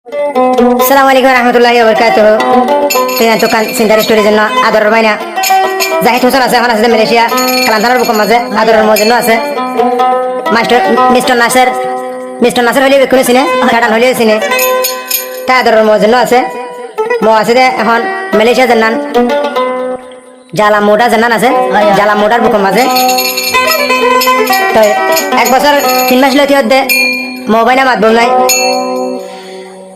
Assalamualaikum warahmatullahi wabarakatuh. Dengan tukang cinta restoran jenna ador bayna. Zahid Husain আছে এখন আছে Malaysia কালান্তানার বুকম আছে আদরের মজন্য আছে মাস্টার মিস্টার নাসের হলিয়ে বেকুনে সিনে কাটান হলিয়ে সিনে তা আদরের মজন্য আছে মো আছে দে এখন মালয়েশিয়া জান্নান জালা মোটা জান্নান আছে জালা মোটার বুকম আছে তো 1 বছর 3 মাস লতি হদ্দে মোবাইনা মাত বল নাই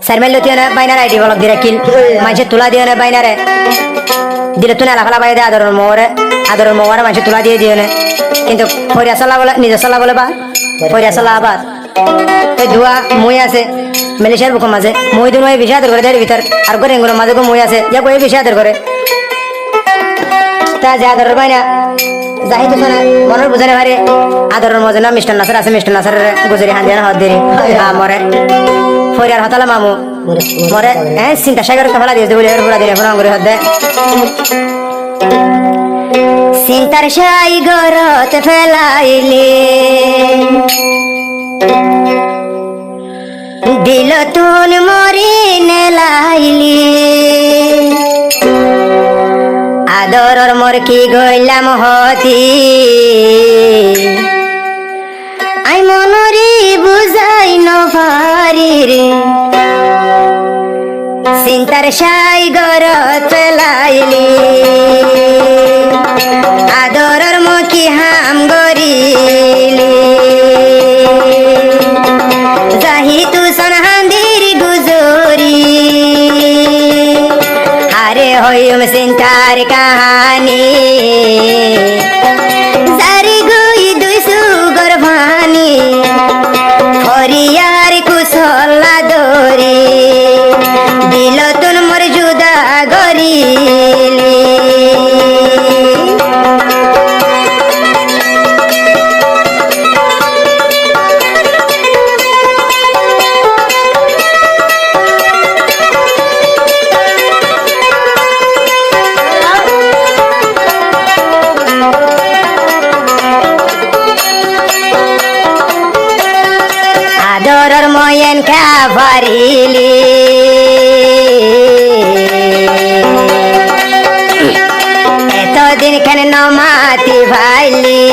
সারমেল লতি না বাইনার আইডি বলক দিরা কিল মাঝে তুলা দিও না বাইনারে দিলে তুই লাফালা পাই দে আদরের মোয়ারে মানুষ তুলা দিয়ে দিও না কিন্তু ফরিয়া সালা বলে নিজের সালা বলে বা ফরিয়া সালা আবার এই ধোয়া মই আছে মালয়েশিয়ার বুকম আছে মই দুনো এই বিষয় আদর করে দেয় ভিতর আর করে এগুলো মাঝে মই আছে যে কই বিষয় আদর করে তা যা আদরের বাইনা জাহিদ হোসেন মনের বুঝানে পারে আদরের মজা না মিস্টার নাসার আছে মিস্টার নাসারের গুজরি হান্দিয়ানা হদ দেরি মরে ফরিয়ার হতালা মামু মরে চিন্তা সাগর ফেলা দিয়েছে বলে পুরা দিনে ফোন করে হদ দে চিন্তার সাই গরত ফেলাইলে দিল তুন মরি নেলাইলি আদরর মোর কি গইলাম হতি আই মনরি বুঝাই নভারি রে চিন্তার সাই গরত ফেলাইলি আদরর মুখি হাম গরিলি জাহি তুসন হান্দির গুজরি হারে হইম চিন্তার কাহানি জারি গুই দুই সুগর ভানি হরিয়ার কুশলা দরি দিল তুন মোর জুদা গরিলি আদরর ময়ন খাবারিলি এতদিন কেন নমাতি ভাইলি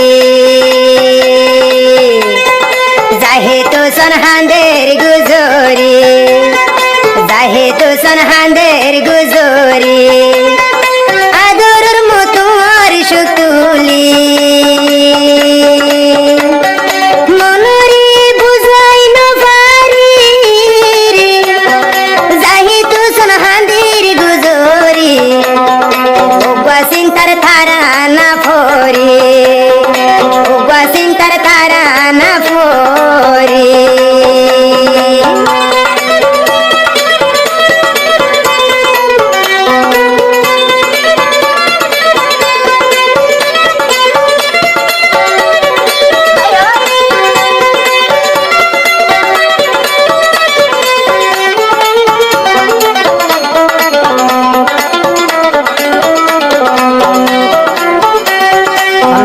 যাহে তুসন হান্দের গুজরি যাহে তুসন হান্দের গুজরি আদরর মতো আর সুতুলি চিন্তার তারা না ফরি চিন্তার তারা না ফরি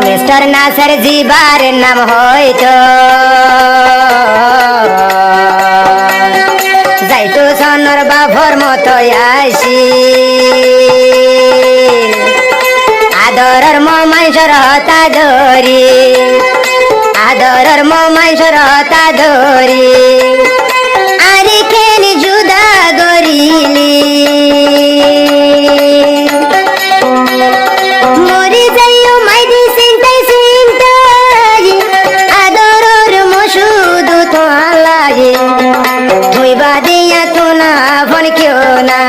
মিস্টার নাসের জিবার নাম হয়তো যাইতো সনর বাভর মতো আসি আদরের মাইসর হতা ধরি আদরের মাইসর হতা ধরি আরে কেন জুদা গরিলি মরি যাইও মাইদি চিন্তাই চিন্তাই আদরর মসুদু তোলাগে তুই বাদিয়া তো না ফোন কেউ না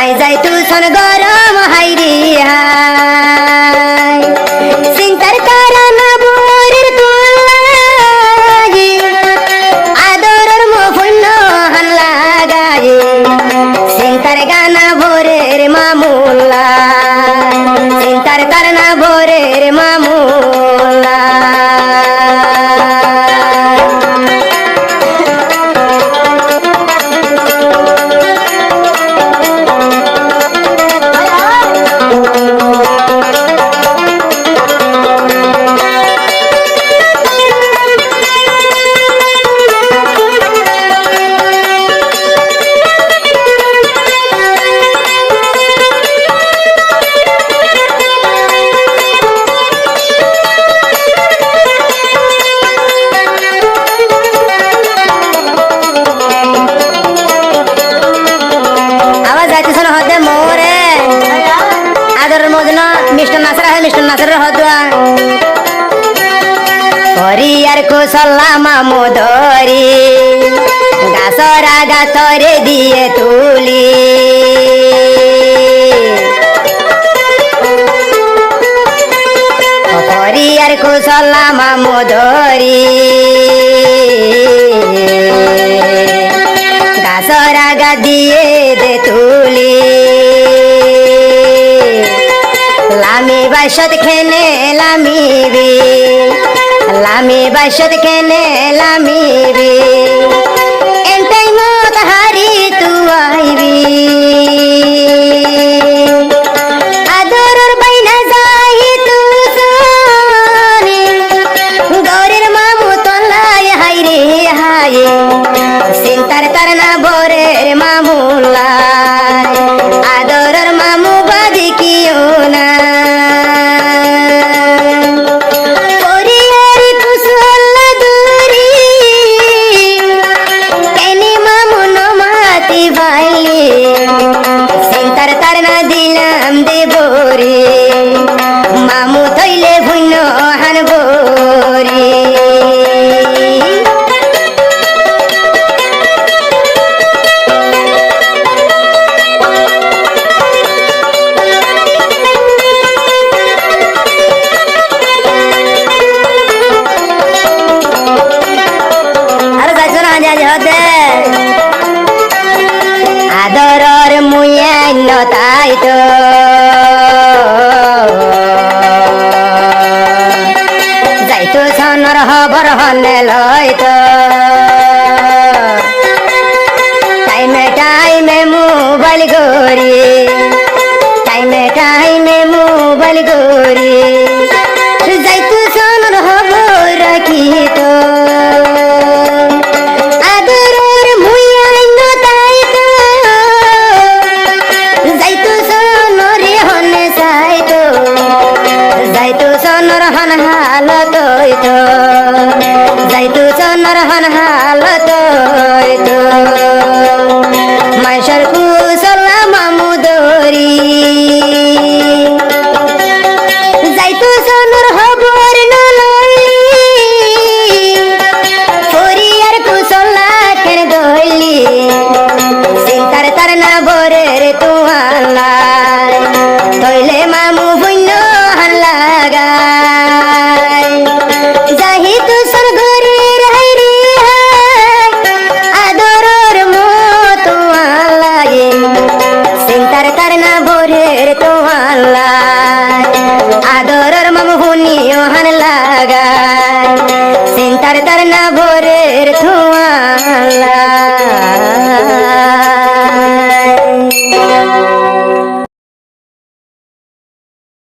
আই যাই তুসন গরম হাইরি হাই চিন্তার কারণ বোরের তোলাগে আদরর মফুন্ন হান লাগাগে চিন্তার গানা ভোরের মামুল্লা চিন্তার কারণ ভোরের মামুলা কুশলা মামু ধরি গাছরা গাতরে দিয়ে তুলি হরিয়ার কুশলা মামু ধরি গাছরা গা দিয়ে দে তুলি লামি বাইশত খেনে লামিবি লামি বাইশত খেনে লামিবি এন্টাই মত হারি তু আইবি আদরর বাইনা যাই তু সোনি গৌরের মামু তলায় হাই রে হাই চিন্তার তার না বরের মামুলা আদরর মামু বাদি কিও না পরিয়ারি কুশলা দূরি কেনি মামু নমাতি বাইলি চিন্তার তার না দিলাম দেবরে মামু থইলে ভুন্য হানবরে আদরর মুয়ান্য তাই তো যাইতো সনর হবর হনে লইতো টাইমে মোবাইল গরি টাইমে মোবাইল গরি যাইতো সনর হবর রাখিত হালত যাইতো চনর হন হালত মাইশর কুশলা মামু দরি যাইতো চনর হবর নলই ফরিয়ার কুশলা কেন দইলি চিন্তার তার না বরের তুয়ালা তইলে মামু বুন্য হান লাগা আদরর মামু হুনিও হান লাগায় চিন্তার তার না ভোরের ধোঁয়ালা।